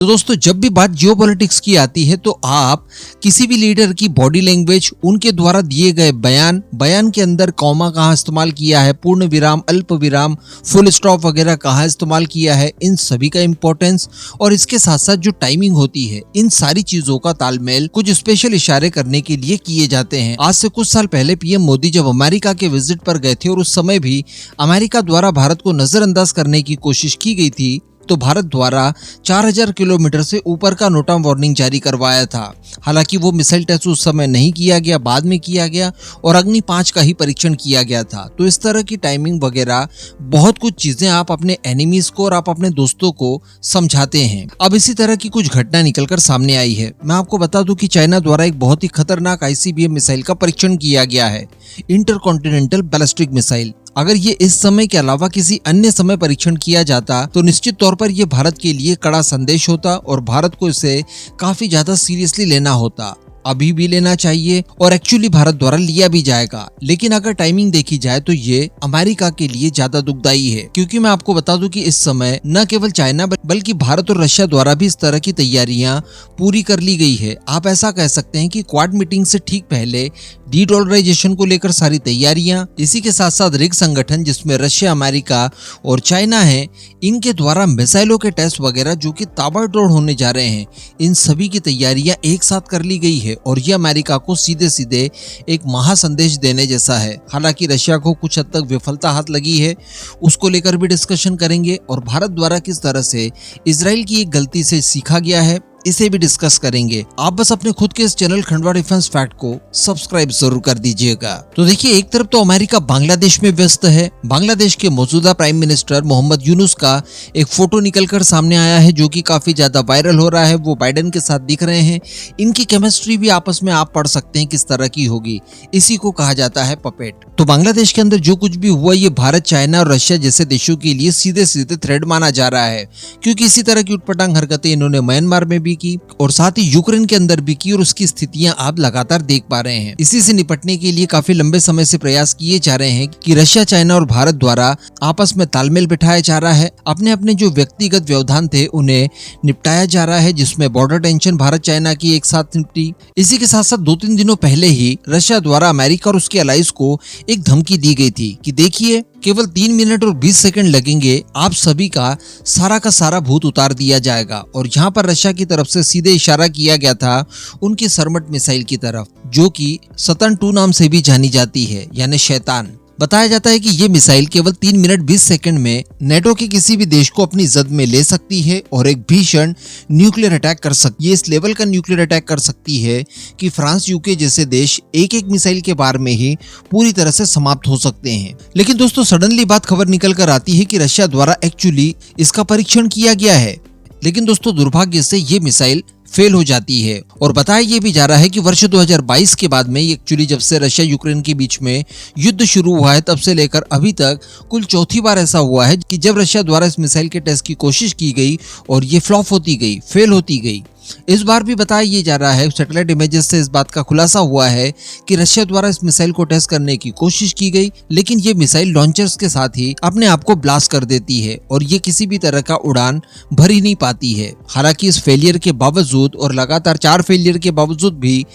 तो दोस्तों जब भी बात जियोपॉलिटिक्स की आती है तो आप किसी भी लीडर की बॉडी लैंग्वेज, उनके द्वारा दिए गए बयान के अंदर कॉमा कहाँ इस्तेमाल किया है, पूर्ण विराम, अल्प विराम, फुल स्टॉप वगैरह कहाँ इस्तेमाल किया है, इन सभी का इंपॉर्टेंस और इसके साथ साथ जो टाइमिंग होती है, इन सारी चीजों का तालमेल कुछ स्पेशल इशारे करने के लिए किए जाते हैं। आज से कुछ साल पहले पीएम मोदी जब अमेरिका के विजिट पर गए थे और उस समय भी अमेरिका द्वारा भारत को नजरअंदाज करने की कोशिश की गई थी, तो भारत द्वारा 4000 किलोमीटर से ऊपर का नोटा वार्निंग जारी करवाया था। हालांकि वो मिसाइल टेस्ट उस समय नहीं किया गया, बाद में किया गया और अग्नि 5 का ही परीक्षण किया गया था। तो इस तरह की टाइमिंग वगैरह बहुत कुछ चीजें आप अपने एनिमीज को और आप अपने दोस्तों को समझाते हैं। अब इसी तरह की कुछ घटना निकलकर सामने आई है। मैं आपको बता दूं कि चाइना द्वारा एक बहुत ही खतरनाक आईसीबीएम मिसाइल का परीक्षण किया गया है, इंटरकॉन्टिनेंटल बैलिस्टिक मिसाइल। अगर ये इस समय के अलावा किसी अन्य समय परीक्षण किया जाता तो निश्चित तौर पर ये भारत के लिए कड़ा संदेश होता और भारत को इसे काफी ज्यादा सीरियसली लेना होता। अभी भी लेना चाहिए और एक्चुअली भारत द्वारा लिया भी जाएगा। लेकिन अगर टाइमिंग देखी जाए तो ये अमेरिका के लिए ज्यादा दुखदाई है, क्योंकि मैं आपको बता दूं कि इस समय न केवल चाइना बल्कि भारत और रशिया द्वारा भी इस तरह की तैयारियां पूरी कर ली गई है। आप ऐसा कह सकते हैं कि क्वाड मीटिंग से ठीक पहले डीडॉलराइजेशन को लेकर सारी तैयारियां, इसी के साथ साथ रिग संगठन जिसमें रशिया, अमेरिका और चाइना है, इनके द्वारा मिसाइलों के टेस्ट वगैरह जो कि ताबड़तोड़ होने जा रहे हैं, इन सभी की तैयारियां एक साथ कर ली गई है और यह अमेरिका को सीधे सीधे एक महासंदेश देने जैसा है। हालांकि रशिया को कुछ हद तक विफलता हाथ लगी है, उसको लेकर भी डिस्कशन करेंगे और भारत द्वारा किस तरह से इजराइल की एक गलती से सीखा गया है, इसे भी डिस्कस करेंगे। आप बस अपने खुद के इस चैनल खंडवा डिफेंस फैक्ट को सब्सक्राइब जरूर कर दीजिएगा। तो देखिए, एक तरफ तो अमेरिका बांग्लादेश में व्यस्त है। बांग्लादेश के मौजूदा प्राइम मिनिस्टर मोहम्मद यूनुस का एक फोटो निकलकर सामने आया है जो कि काफी ज्यादा वायरल हो रहा है। वो बाइडेन के साथ दिख रहे हैं। इनकी केमिस्ट्री भी आपस में आप पढ़ सकते हैं किस तरह की होगी। इसी को कहा जाता है पपेट। तो बांग्लादेश के अंदर जो कुछ भी हुआ, ये भारत, चाइना और रशिया जैसे देशों के लिए सीधे सीधे थ्रेड माना जा रहा है, क्योंकि इसी तरह की उटपटांग हरकतें इन्होंने म्यांमार में की और साथ ही यूक्रेन के अंदर भी की और उसकी स्थितियां आप लगातार देख पा रहे हैं। इसी से निपटने के लिए काफी लंबे समय से प्रयास किए जा रहे हैं कि रशिया, चाइना और भारत द्वारा आपस में तालमेल बिठाया जा रहा है। अपने अपने जो व्यक्तिगत व्यवधान थे उन्हें निपटाया जा रहा है, जिसमें बॉर्डर टेंशन भारत चाइना की एक साथ निपटी। इसी के साथ साथ 2-3 दिनों पहले ही रशिया द्वारा अमेरिका और उसके अलाइज को एक धमकी दी गई थी कि देखिए, केवल 3 मिनट और 20 सेकंड लगेंगे, आप सभी का सारा भूत उतार दिया जाएगा। और यहाँ पर रशिया की तरफ से सीधे इशारा किया गया था उनकी सरमट मिसाइल की तरफ, जो कि सतन 2 नाम से भी जानी जाती है, यानी शैतान। बताया जाता है कि ये मिसाइल केवल 3 मिनट 20 सेकंड में नेटो के किसी भी देश को अपनी जद में ले सकती है और एक भीषण न्यूक्लियर अटैक कर सकती है। इस लेवल का न्यूक्लियर अटैक कर सकती है कि फ्रांस, यूके जैसे देश एक मिसाइल के बार में ही पूरी तरह से समाप्त हो सकते हैं। लेकिन दोस्तों, सडनली बात खबर निकल कर आती है कि रशिया द्वारा एक्चुअली इसका परीक्षण किया गया है। लेकिन दोस्तों, दुर्भाग्य से ये मिसाइल फेल हो जाती है और बताया ये भी जा रहा है कि वर्ष 2022 के बाद में एक्चुअली जब से रशिया यूक्रेन के बीच में युद्ध शुरू हुआ है, तब से लेकर अभी तक कुल चौथी बार ऐसा हुआ है कि जब रशिया द्वारा इस मिसाइल के टेस्ट की कोशिश की गई और ये फ्लॉप होती गई, फेल होती गई। इस बार भी बताया ये जा रहा है, सैटेलाइट इमेजेस से इस बात का खुलासा हुआ है कि रशिया द्वारा इस मिसाइल को टेस्ट करने की कोशिश की गई, लेकिन ये मिसाइल लॉन्चर्स के साथ ही अपने आप को ब्लास्ट कर देती है और ये किसी भी तरह का उड़ान भर ही नहीं पाती है। हालांकि इस फेलियर के बावजूद और लगातार 4 फेलियर के बावजूद भी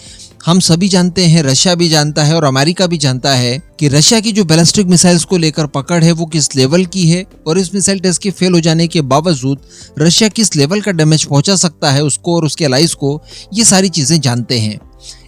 हम सभी जानते हैं, रशिया भी जानता है और अमेरिका भी जानता है कि रशिया की जो बैलिस्टिक मिसाइल्स को लेकर पकड़ है वो किस लेवल की है और इस मिसाइल टेस्ट के फेल हो जाने के बावजूद रशिया किस लेवल का डैमेज पहुंचा सकता है उसको और उसके अलाइज को, ये सारी चीजें जानते हैं।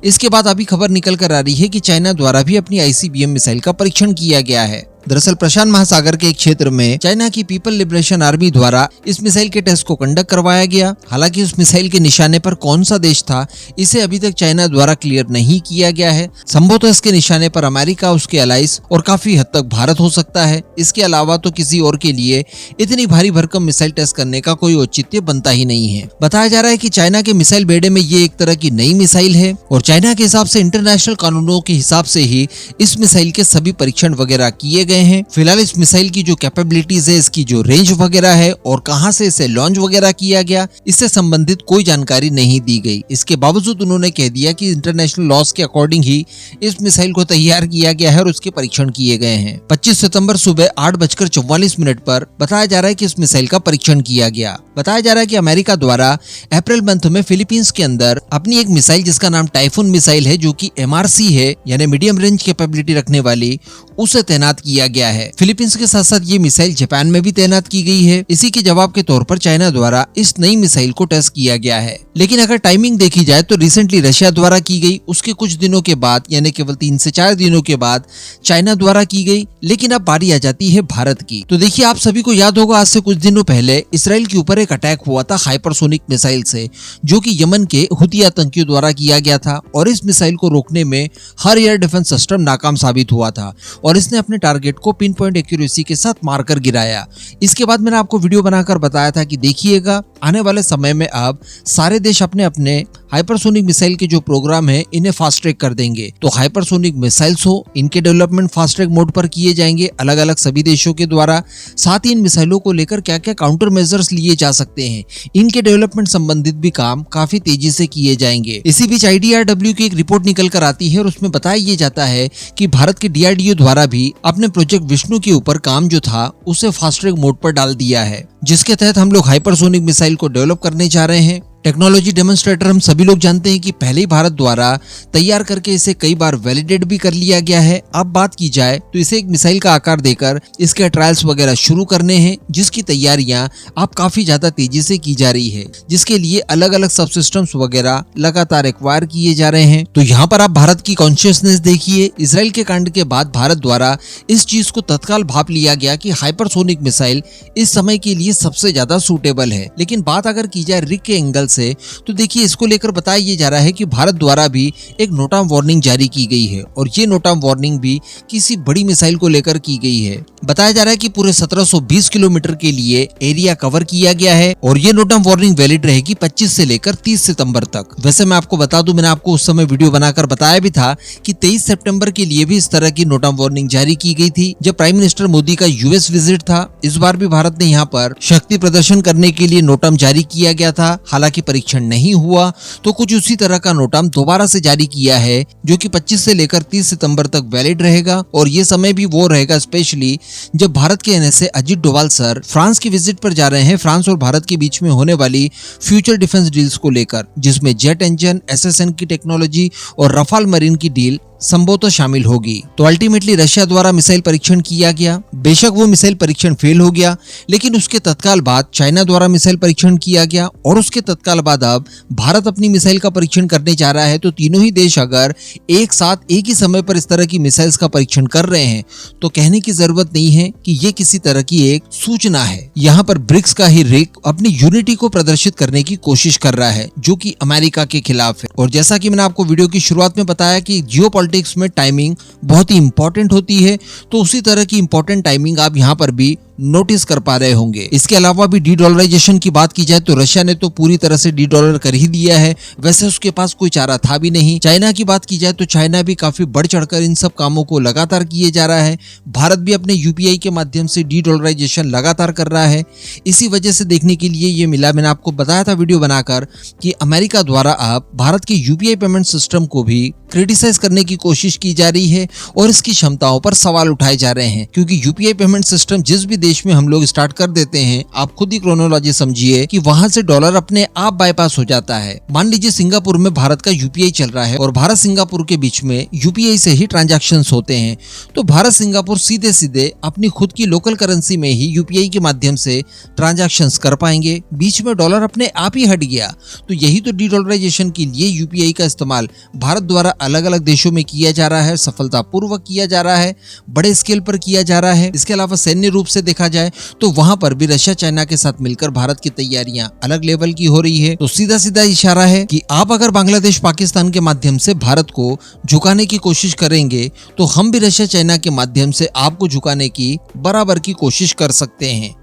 इसके बाद अभी खबर निकल कर आ रही है कि चाइना द्वारा भी अपनी आईसीबीएम मिसाइल का परीक्षण किया गया है। दरअसल प्रशांत महासागर के एक क्षेत्र में चाइना की पीपल लिबरेशन आर्मी द्वारा इस मिसाइल के टेस्ट को कंडक्ट करवाया गया। हालांकि उस मिसाइल के निशाने पर कौन सा देश था, इसे अभी तक चाइना द्वारा क्लियर नहीं किया गया है। संभवतः इसके निशाने पर अमेरिका, उसके अलाइज और काफी हद तक भारत हो सकता है। इसके अलावा तो किसी और के लिए इतनी भारी भरकम मिसाइल टेस्ट करने का कोई औचित्य बनता ही नहीं है। बताया जा रहा है कि चाइना के मिसाइल बेड़े में ये एक तरह की नई मिसाइल है और चाइना के हिसाब से इंटरनेशनल कानूनों के हिसाब से ही इस मिसाइल के सभी परीक्षण वगैरह किए गए हैं। फिलहाल इस मिसाइल की जो कैपेबिलिटीज है, इसकी जो रेंज वगैरह है और कहां से इसे लॉन्च वगैरह किया गया, इससे संबंधित कोई जानकारी नहीं दी गई। इसके बावजूद उन्होंने कह दिया कि इंटरनेशनल लॉज के अकॉर्डिंग ही इस मिसाइल को तैयार किया गया है और उसके परीक्षण किए गए हैं। 25 सितंबर सुबह 8:44 पर बताया जा रहा है कि इस मिसाइल का परीक्षण किया गया। बताया जा रहा है कि अमेरिका द्वारा अप्रैल मंथ में फिलीपींस के अंदर अपनी एक मिसाइल जिसका नाम टाइफून मिसाइल है, जो कि MRC है यानी मीडियम रेंज कैपेबिलिटी रखने वाली, उसे तैनात किया गया है। फिलीपींस के साथ साथ ये मिसाइल जापान में भी तैनात की गई है। इसी के जवाब के तौर पर चाइना द्वारा इस नई मिसाइल को टेस्ट किया गया है। लेकिन अगर टाइमिंग देखी जाए तो रिसेंटली रशिया द्वारा की गई, उसके कुछ दिनों के बाद यानी केवल 3 से 4 दिनों के बाद चाइना द्वारा की गई। लेकिन अब बारी आ जाती है भारत की। तो देखिए, आप सभी को याद होगा आज से कुछ दिनों पहले इसराइल के ऊपर एक अटैक हुआ था हाइपरसोनिक मिसाइल से, जो कि यमन के हुती आतंकियों द्वारा किया गया था और इस मिसाइल को रोकने में हर एयर डिफेंस सिस्टम नाकाम साबित हुआ था और इसने अपने टारगेट को पिन पॉइंट एक्यूरेसी के साथ मारकर गिराया। इसके बाद मैंने आपको वीडियो बनाकर बताया था कि देखिएगा आने वाले समय में अब सारे देश अपने अपने हाइपरसोनिक मिसाइल के जो प्रोग्राम है इन्हें फास्ट ट्रैक कर देंगे। तो हाइपरसोनिक मिसाइल्स हो, इनके डेवलपमेंट फास्ट ट्रैक मोड पर किए जाएंगे अलग अलग सभी देशों के द्वारा। साथ ही इन मिसाइलों को लेकर क्या क्या काउंटर मेजर्स लिए जा सकते हैं, इनके डेवलपमेंट संबंधित भी काम काफी तेजी से किए जाएंगे। इसी बीच IDRW की एक रिपोर्ट निकल कर आती है और उसमें बताया ये जाता है कि भारत के DRDO द्वारा भी अपने प्रोजेक्ट विष्णु के ऊपर काम जो था उसे फास्ट ट्रैक मोड पर डाल दिया है, जिसके तहत हम लोग हाइपरसोनिक मिसाइल को डेवलप करने जा रहे हैं। टेक्नोलॉजी डेमोन्स्ट्रेटर हम सभी लोग जानते हैं कि पहले ही भारत द्वारा तैयार करके इसे कई बार वैलिडेट भी कर लिया गया है। अब बात की जाए तो इसे एक मिसाइल का आकार देकर इसके ट्रायल्स वगैरह शुरू करने हैं, जिसकी तैयारियां अब काफी ज्यादा तेजी से की जा रही है, जिसके लिए अलग अलग सब सिस्टम्स वगैरह लगातार एक्वायर किए जा रहे हैं। तो यहाँ पर आप भारत की कॉन्शियसनेस देखिए। इसराइल के कांड के बाद भारत द्वारा इस चीज को तत्काल भाप लिया गया कि हाइपरसोनिक मिसाइल इस समय के लिए सबसे ज्यादा सूटेबल है। लेकिन बात अगर की जाए रिग के एंगल से, तो देखिए इसको लेकर बताया ये जा रहा है कि भारत द्वारा भी एक नोट ऑफ वार्निंग जारी की गई है और ये नोट ऑफ वार्निंग भी किसी बड़ी मिसाइल को लेकर की गई है। बताया जा रहा है कि पूरे 1720 किलोमीटर के लिए एरिया कवर किया गया है और ये नोट ऑफ वार्निंग वैलिड रहेगी 25 से लेकर 30 सितंबर तक। वैसे मैं आपको बता दूं, मैंने आपको उस समय वीडियो बनाकर बताया भी था कि 23 सितंबर के लिए भी इस तरह की नोट ऑफ वार्निंग जारी की गई थी, जब प्राइम मिनिस्टर मोदी का US विजिट था। इस बार भी भारत ने यहाँ पर शक्ति प्रदर्शन करने के लिए नोटम जारी किया गया था। हालांकि परीक्षण नहीं हुआ, तो कुछ उसी तरह का नोटम दोबारा से जारी किया है, जो कि 25 से लेकर 30 सितंबर तक वैलिड रहेगा। और ये समय भी वो रहेगा स्पेशली जब भारत के NSA Ajit Doval sir France की विजिट पर जा रहे हैं, फ्रांस और भारत के बीच में होने वाली फ्यूचर डिफेंस डील्स को लेकर, जिसमें जेट इंजन, SSN की टेक्नोलॉजी और रफाल मरीन की डील संभवतः शामिल होगी। तो अल्टीमेटली रशिया द्वारा मिसाइल परीक्षण किया गया। बेशक वो मिसाइल परीक्षण फेल हो गया, लेकिन उसके तत्काल बाद चाइना द्वारा मिसाइल परीक्षण किया गया और उसके तत्काल बाद अब भारत अपनी मिसाइल का परीक्षण करने जा रहा है। तो तीनों ही देश अगर एक साथ एक ही समय पर इस तरह की मिसाइल्स का परीक्षण कर रहे हैं, तो कहने की जरूरत नहीं है कि ये किसी तरह की एक सूचना है। यहाँ पर ब्रिक्स का ही रिग अपनी यूनिटी को प्रदर्शित करने की कोशिश कर रहा है, जो कि अमेरिका के खिलाफ है। और जैसा कि मैंने आपको वीडियो की शुरुआत में बताया कि जियोपॉलिटिक्स में टाइमिंग बहुत ही इंपॉर्टेंट होती है, तो उसी तरह की इंपॉर्टेंट टाइमिंग आप यहाँ पर भी नोटिस कर पा रहे होंगे। इसके अलावा भी डी डॉलराइजेशन की बात की जाए तो रशिया ने तो पूरी तरह से डी डॉलर कर ही दिया है, वैसे उसके पास कोई चारा था भी नहीं। चाइना की बात की जाए तो चाइना भी काफी बढ़ चढ़कर इन सब कामों को लगातार किए जा रहा है। भारत भी अपने UPI के माध्यम से डी डॉलराइजेशन लगातार कर रहा है। इसी वजह से देखने के लिए ये मिला, मैंने आपको बताया था वीडियो बनाकर कि अमेरिका द्वारा अब भारत के UPI पेमेंट सिस्टम को भी क्रिटिसाइज करने की कोशिश की जा रही है और इसकी क्षमताओं पर सवाल उठाए जा रहे हैं, क्योंकि UPI पेमेंट सिस्टम जिस भी देश में हम लोग स्टार्ट कर देते हैं, आप खुद ही क्रोनोलॉजी समझिए कि वहां से डॉलर अपने आप बाईपास हो जाता है। मान लीजिए सिंगापुर में भारत का UPI चल रहा है और भारत सिंगापुर के बीच में UPI से ही ट्रांजैक्शंस होते हैं, तो भारत सिंगापुर सीधे सीधे अपनी खुद की लोकल करेंसी में ही UPI के माध्यम से ट्रांजैक्शंस कर पाएंगे। बीच में डॉलर अपने आप ही हट गया। तो यही तो डी डॉलराइजेशन के लिए UPI का इस्तेमाल भारत द्वारा अलग अलग देशों में किया जा रहा है, सफलतापूर्वक किया जा रहा है, बड़े स्केल पर किया जा रहा है। इसके अलावा सैन्य रूप से देखा जाए तो वहां पर भी रशिया चाइना के साथ मिलकर भारत की तैयारियां अलग लेवल की हो रही है। तो सीधा सीधा इशारा है कि आप अगर बांग्लादेश पाकिस्तान के माध्यम से भारत को झुकाने की कोशिश करेंगे, तो हम भी रशिया चाइना के माध्यम से आपको झुकाने की बराबर की कोशिश कर सकते हैं।